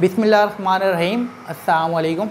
बिस्मिल्लाहिर्रहमानिर्रहीम, अस्सलाम वालेकुम।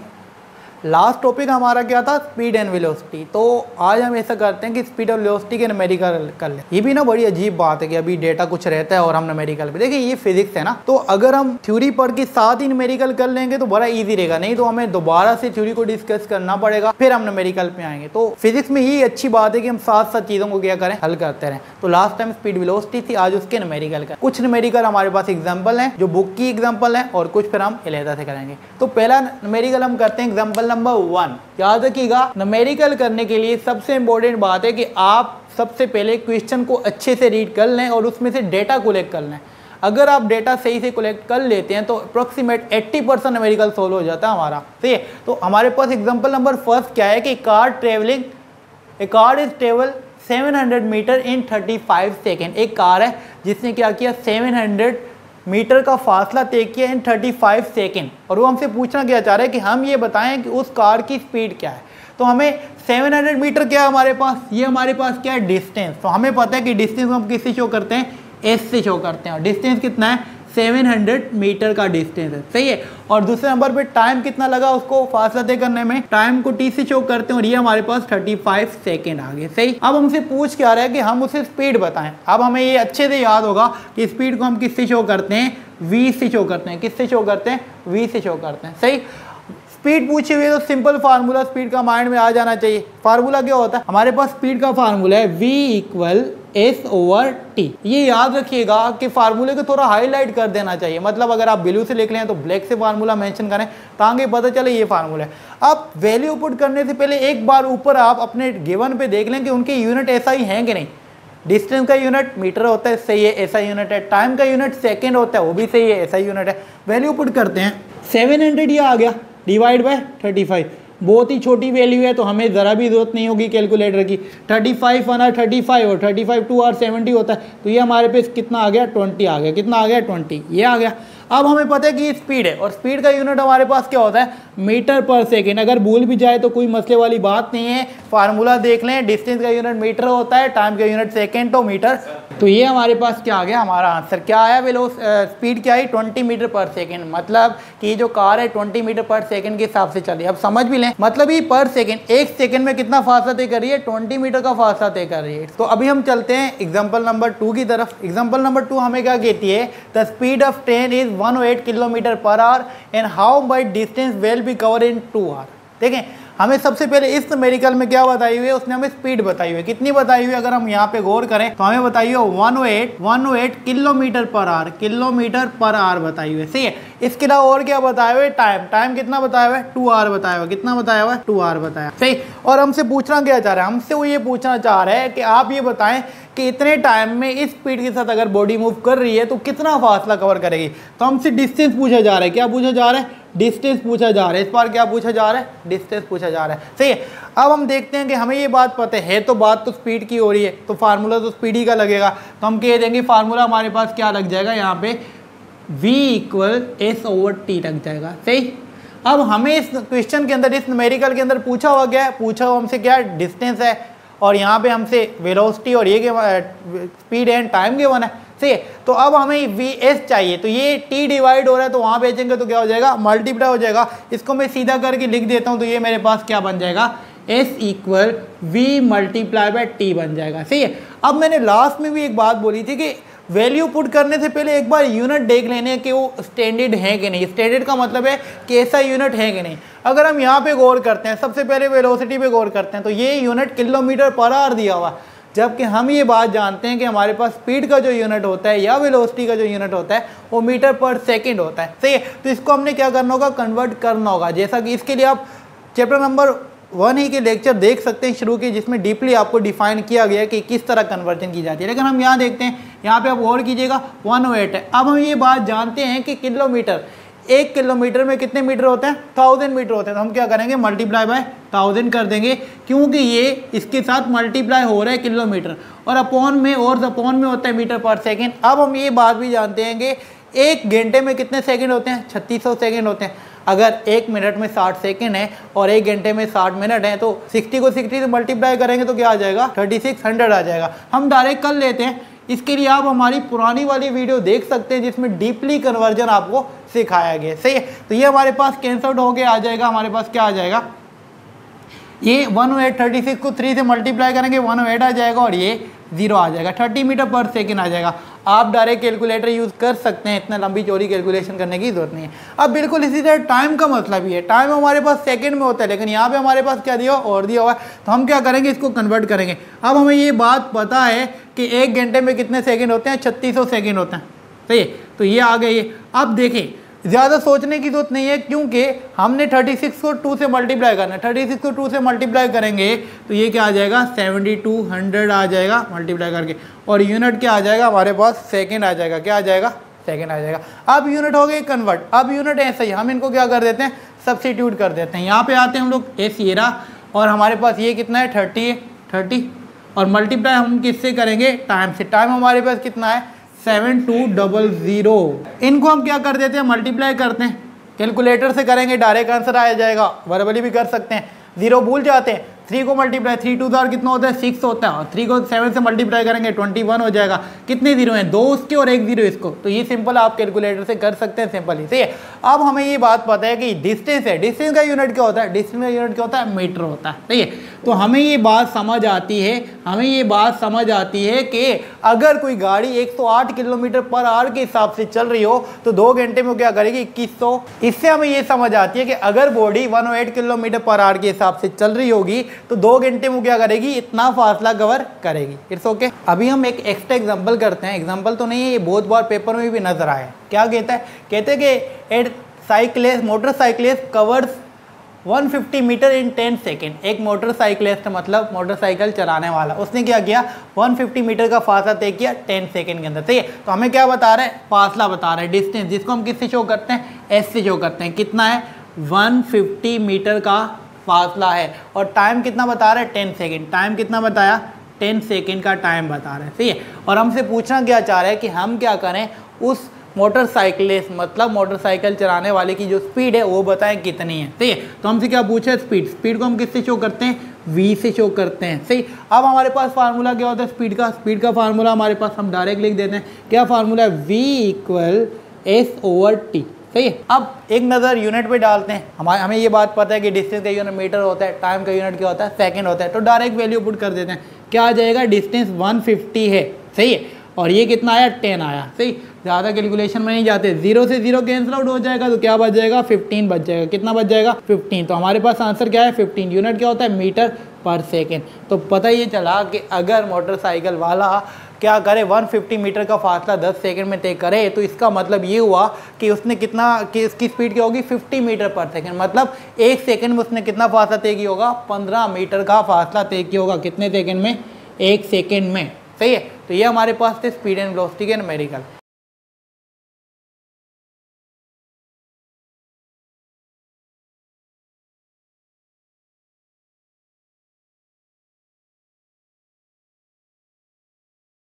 लास्ट टॉपिक हमारा क्या था? Speed and velocity. तो आज हम ऐसा करते हैं कि स्पीड और वेलोसिटी के न्यूमेरिकल कर लें। ये भी ना बड़ी अजीब बात है कि अभी डेटा कुछ रहता है और हम न्यूमेरिकल पे। देखिए ये फिजिक्स है ना, तो अगर हम थ्योरी पढ़ के साथ ही न्यूमेरिकल कर लेंगे तो बड़ा ईजी रहेगा, नहीं तो हमें दोबारा से थ्योरी को डिस्कस करना पड़ेगा, फिर हम न्यूमेरिकल पे आएंगे। तो फिजिक्स में ही अच्छी बात है कि हम साथ साथ चीज़ों को क्या करें, हल करते रहें। तो लास्ट टाइम स्पीड वेलोसिटी थी, आज उसके न्यूमेरिकल का। कुछ न्यूमेरिकल हमारे पास एग्जाम्पल है जो बुक की एग्जाम्पल है और कुछ फिर हम अलहदा से करेंगे। तो पहला न्यूमेरिकल हम करते हैं एग्जाम्पल नंबर 1। याद रखिएगा, न्यूमेरिकल करने के लिए सबसे इंपॉर्टेंट बात है कि आप सबसे पहले क्वेश्चन को अच्छे से रीड कर लें और उसमें से डेटा कलेक्ट कर लें। अगर आप डेटा सही से कलेक्ट कर लेते हैं तो अप्रोक्सीमेट 80% न्यूमेरिकल सोल्व हो जाता है हमारा। ठीक है, तो हमारे पास एग्जाम्पल नंबर फर्स्ट क्या है कि car is travel 700 metre in 35 second. एक कार है जिसने क्या किया, 700 मीटर का फासला तय किया इन 35 सेकेंड। और वो हमसे पूछना क्या चाह रहा है कि हम ये बताएं कि उस कार की स्पीड क्या है। तो हमें 700 मीटर क्या है हमारे पास, ये हमारे पास क्या है, डिस्टेंस। तो हमें पता है कि डिस्टेंस हम किससे शो करते हैं, एस से शो करते हैं। और डिस्टेंस कितना है, 700 मीटर का डिस्टेंस है। सही है। और दूसरे नंबर पे टाइम कितना लगा उसको फासला तय करने में, टाइम को टी से शो करते हैं और ये हमारे पास 35 सेकेंड आ गए। सही। अब हमसे पूछ क्या रहा है कि हम उसे स्पीड बताएं। अब हमें ये अच्छे से याद होगा कि स्पीड को हम किससे शो करते हैं, वी से शो करते हैं। किससे शो करते हैं, वी से शो करते हैं। सही। स्पीड पूछी हुई है तो सिंपल फार्मूला स्पीड का माइंड में आ जाना चाहिए। फार्मूला क्या होता है हमारे पास, स्पीड का फार्मूला है v इक्वल s/t। ये याद रखिएगा कि फार्मूले को थोड़ा हाईलाइट कर देना चाहिए। मतलब अगर आप ब्लू से लिख लें तो ब्लैक से फार्मूला मेंशन करें ताकि पता चले ये फार्मूला है। अब वैल्यू पुट करने से पहले एक बार ऊपर आप अपने गिवन पे देख लें कि उनके यूनिट ऐसा ही हैं कि नहीं। डिस्टेंस का यूनिट मीटर होता है, सही है, ऐसा यूनिट है। टाइम का यूनिट सेकेंड होता है, वो भी सही है, ऐसा यूनिट है। वैल्यू पुट करते हैं, 700 ये आ गया डिवाइड बाय 35। बहुत ही छोटी वैल्यू है तो हमें ज़रा भी जरूरत नहीं होगी कैलकुलेटर की। 35 1 35 और 35 2 और 70 होता है। तो ये हमारे पास कितना आ गया, 20 आ गया। कितना आ गया, 20। ये आ गया। अब हमें पता है कि ये स्पीड है और स्पीड का यूनिट हमारे पास क्या होता है, मीटर पर सेकेंड। अगर भूल भी जाए तो कोई मसले वाली बात नहीं है, फार्मूला देख लें। डिस्टेंस का यूनिट मीटर होता है, टाइम का यूनिट सेकेंड, तो मीटर। तो ये हमारे पास क्या आ गया, हमारा आंसर क्या आया, स्पीड क्या आई, 20 मीटर पर सेकेंड। मतलब कि जो कार है 20 मीटर पर सेकेंड के हिसाब से चल रही है। अब समझ भी लें, मतलब ये पर सेकेंड, एक सेकेंड में कितना फासला तय कर रही है, 20 मीटर का फासला तय कर रही है। तो अभी हम चलते हैं एग्जाम्पल नंबर 2 की तरफ। एग्जाम्पल नंबर 2 हमें क्या कहती है, the speed of train is 108 kilometre per hour and how much distance will be cover in 2 hour. देखें, हमें सबसे पहले इस न्यूमेरिकल में क्या बताई हुई है, उसने हमें स्पीड बताई हुई है। कितनी बताई हुई है, अगर हम यहाँ पे गौर करें तो हमें बताई हुई है 108 kilometre per our. Kilometre per our बताई हुई है। सही है। इसके अलावा और क्या बताया हुआ है, टाइम कितना बताया हुआ है, 2 आवर बताया हुआ है। कितना बताया हुआ है, 2 आवर बताया। सही। और हमसे पूछना क्या चाह रहा है, हमसे वो ये पूछना चाह रहा है कि आप ये बताएं कि इतने टाइम में इस स्पीड के साथ अगर बॉडी मूव कर रही है तो कितना फासला कवर करेगी। तो हमसे डिस्टेंस पूछा जा रहा है। क्या पूछा जा रहा है, डिस्टेंस पूछा जा रहा है। इस बार क्या पूछा जा रहा है, डिस्टेंस पूछा जा रहा है। सही है। अब हम देखते हैं कि हमें ये बात पता है तो बात तो स्पीड की हो रही है, तो फार्मूला तो स्पीड ही का लगेगा। तो हम कह देंगे फार्मूला हमारे पास क्या लग जाएगा, यहाँ पे v इक्वल s/t लग जाएगा। सही। अब हमें इस क्वेश्चन के अंदर, इस न्यूमेरिकल के अंदर पूछा हुआ क्या है, पूछा हुआ हमसे क्या है, डिस्टेंस है। और यहाँ पे हमसे वेलोसिटी और ये स्पीड एंड टाइम गिवन है। सही है। तो अब हमें वी एस चाहिए, तो ये टी डिवाइड हो रहा है तो वहाँ भेजेंगे तो क्या हो जाएगा, मल्टीप्लाई हो जाएगा। इसको मैं सीधा करके लिख देता हूँ तो ये मेरे पास क्या बन जाएगा, S equal V multiply by T बन जाएगा। सही है। अब मैंने लास्ट में भी एक बात बोली थी कि वैल्यू पुट करने से पहले एक बार यूनिट देख लेने कि वो स्टैंडर्ड है कि नहीं। स्टैंडर्ड का मतलब है कि ऐसा यूनिट है कि नहीं। अगर हम यहाँ पे गौर करते हैं, सबसे पहले वेलोसिटी पे गौर करते हैं तो ये यूनिट किलोमीटर पर आवर दिया हुआ, जबकि हम ये बात जानते हैं कि हमारे पास स्पीड का जो यूनिट होता है या वेलोसिटी का जो यूनिट होता है वो मीटर पर सेकेंड होता है। सही है। तो इसको हमने क्या करना होगा, कन्वर्ट करना होगा। जैसा कि इसके लिए आप चैप्टर नंबर 1 ही के लेक्चर देख सकते हैं शुरू के, जिसमें डीपली आपको डिफाइन किया गया है कि किस तरह कन्वर्जन की जाती है। लेकिन हम यहाँ देखते हैं, यहाँ पे आप गौर कीजिएगा 108 है। अब हम ये बात जानते हैं कि किलोमीटर, 1 किलोमीटर में कितने मीटर होते हैं, 1000 मीटर होते हैं। तो हम क्या करेंगे, मल्टीप्लाई बाय 1000 कर देंगे, क्योंकि ये इसके साथ मल्टीप्लाई हो रहा है किलोमीटर, और अपॉन में होता है मीटर पर सेकेंड। अब हम ये बात भी जानते हैं कि 1 घंटे में कितने सेकेंड होते हैं, 3600 सेकेंड होते हैं। अगर 1 मिनट में 60 सेकेंड है और 1 घंटे में 60 मिनट है तो 60 को 60 से मल्टीप्लाई करेंगे तो क्या आ जाएगा, 3600 आ जाएगा। हम डायरेक्ट कर लेते हैं इसके लिए आप हमारी पुरानी वाली वीडियो देख सकते हैं जिसमें डीपली कन्वर्जन आपको सिखाया गया। सही है, तो ये हमारे पास कैंसल्ड होके आ जाएगा, हमारे पास क्या आ जाएगा, ये 10836 को 3 से मल्टीप्लाई करेंगे 108 आ जाएगा और ये 0 आ जाएगा, 30 मीटर पर सेकेंड आ जाएगा। आप डायरेक्ट कैलकुलेटर यूज़ कर सकते हैं, इतना लंबी चौड़ी कैलकुलेशन करने की जरूरत नहीं है। अब बिल्कुल इसी तरह टाइम का मतलब भी है, टाइम हमारे पास सेकंड में होता है, लेकिन यहाँ पे हमारे पास क्या दिया और दिया हुआ है, तो हम क्या करेंगे, इसको कन्वर्ट करेंगे। अब हमें ये बात पता है कि 1 घंटे में कितने सेकेंड होते हैं, 3600 सेकेंड होते हैं। सही है, तो ये आ गए ये। अब देखें, ज़्यादा सोचने की जरूरत नहीं है क्योंकि हमने 36 को 2 से मल्टीप्लाई करना है। 36 को 2 से मल्टीप्लाई करेंगे तो ये क्या आ जाएगा, 7200 आ जाएगा मल्टीप्लाई करके, और यूनिट क्या आ जाएगा हमारे पास, सेकंड आ जाएगा। क्या आ जाएगा, सेकंड आ जाएगा। अब यूनिट हो गए कन्वर्ट। अब यूनिट ऐसा ही हम इनको क्या कर देते हैं, सब्स्टिट्यूट कर देते हैं। यहाँ पे आते हैं हम लोग एस ये रहा, और हमारे पास ये कितना है, 30 और मल्टीप्लाई हम किससे करेंगे, टाइम से। टाइम हमारे पास कितना है, 7200। इनको हम क्या कर देते हैं, मल्टीप्लाई करते हैं, कैलकुलेटर से करेंगे डायरेक्ट आंसर आ जाएगा, वर्बली भी कर सकते हैं, 0 भूल जाते हैं। 3 को मल्टीप्लाई, 3 2 जार कितना होता है, 6 होता है, और 3 को 7 से मल्टीप्लाई करेंगे 21 हो जाएगा। कितने 0 हैं, 2 उसके और 1 0 इसको, तो ये सिंपल आप कैलकुलेटर से कर सकते हैं, सिंपल ही। सही है, अब हमें ये बात पता है कि डिस्टेंस है, डिस्टेंस का यूनिट क्या होता है, डिस्टेंस का यूनिट क्या होता है, मीटर होता है। सही है, तो हमें ये बात समझ आती है, कि अगर कोई गाड़ी 108 किलोमीटर पर आवर के हिसाब से चल रही हो तो 2 घंटे में क्या करेगी, 2100। इससे हमें ये समझ आती है कि अगर बॉडी 108 किलोमीटर पर आवर के हिसाब से चल रही होगी तो 2 घंटे में क्या करेगी, इतना फासला कवर करेगी। It's okay. अभी हम एक एक्स्ट्रा एग्जांपल करते हैं, एग्जांपल तो नहीं है, ये बहुत बार पेपर में भी नजर आया है। क्या कहता है, कहते हैं कि एट साइक्लिस्ट मोटरसाइक्लिस्ट कवर्स 150 मीटर इन 10 सेकेंड। एक मोटरसाइक्लिस्ट मतलब मोटरसाइकिल चलाने वाला, उसने क्या किया, 150 मीटर का फासला तय किया 10 सेकेंड के अंदर। सही है, तो हमें क्या बता रहा है, फासला बता रहा है, डिस्टेंस, जिसको हम किससे शो करते हैं, एस से शो करते हैं। कितना है, 150 मीटर का फासला है, और टाइम कितना बता रहा है, 10 सेकेंड। टाइम कितना बताया, 10 सेकेंड का टाइम बता रहा है। सही है, और हमसे पूछना क्या चाह रहा है कि हम क्या करें, उस मोटरसाइकिलिस्ट मतलब मोटरसाइकिल चलाने वाले की जो स्पीड है वो बताएं कितनी है। सही है, तो हमसे क्या पूछा है, स्पीड को हम किससे शो करते हैं, v से शो करते हैं। सही, अब हमारे पास फार्मूला क्या होता है स्पीड का फार्मूला हमारे पास, हम डायरेक्ट लिख देते हैं। क्या फार्मूला है, v = s/t। सही है, अब एक नज़र यूनिट पे डालते हैं। हमें ये बात पता है कि डिस्टेंस का यूनिट मीटर होता है, टाइम का यूनिट क्या होता है, सेकंड होता है, तो डायरेक्ट वैल्यू पुट कर देते हैं। क्या आ जाएगा, डिस्टेंस 150 है। सही है, और ये कितना आया, 10 आया। सही, ज़्यादा कैलकुलेशन में नहीं जाते, 0 से 0 कैंसिल आउट हो जाएगा, तो क्या बच जाएगा, 15 बच जाएगा। कितना बच जाएगा, 15। तो हमारे पास आंसर क्या है, 15। यूनिट क्या होता है, मीटर पर सेकेंड। तो पता ये चला कि अगर मोटरसाइकिल वाला क्या करे, 150 मीटर का फासला 10 सेकंड में तय करे, तो इसका मतलब ये हुआ कि उसने कितना, कि उसकी स्पीड क्या होगी, 50 मीटर पर सेकंड। मतलब 1 सेकंड में उसने कितना फासला तय किया होगा, 15 मीटर का फासला तय किया होगा। कितने सेकंड में, 1 सेकंड में। सही है, तो ये हमारे पास थे स्पीड एंड वेलोसिटी के न्यूमेरिकल।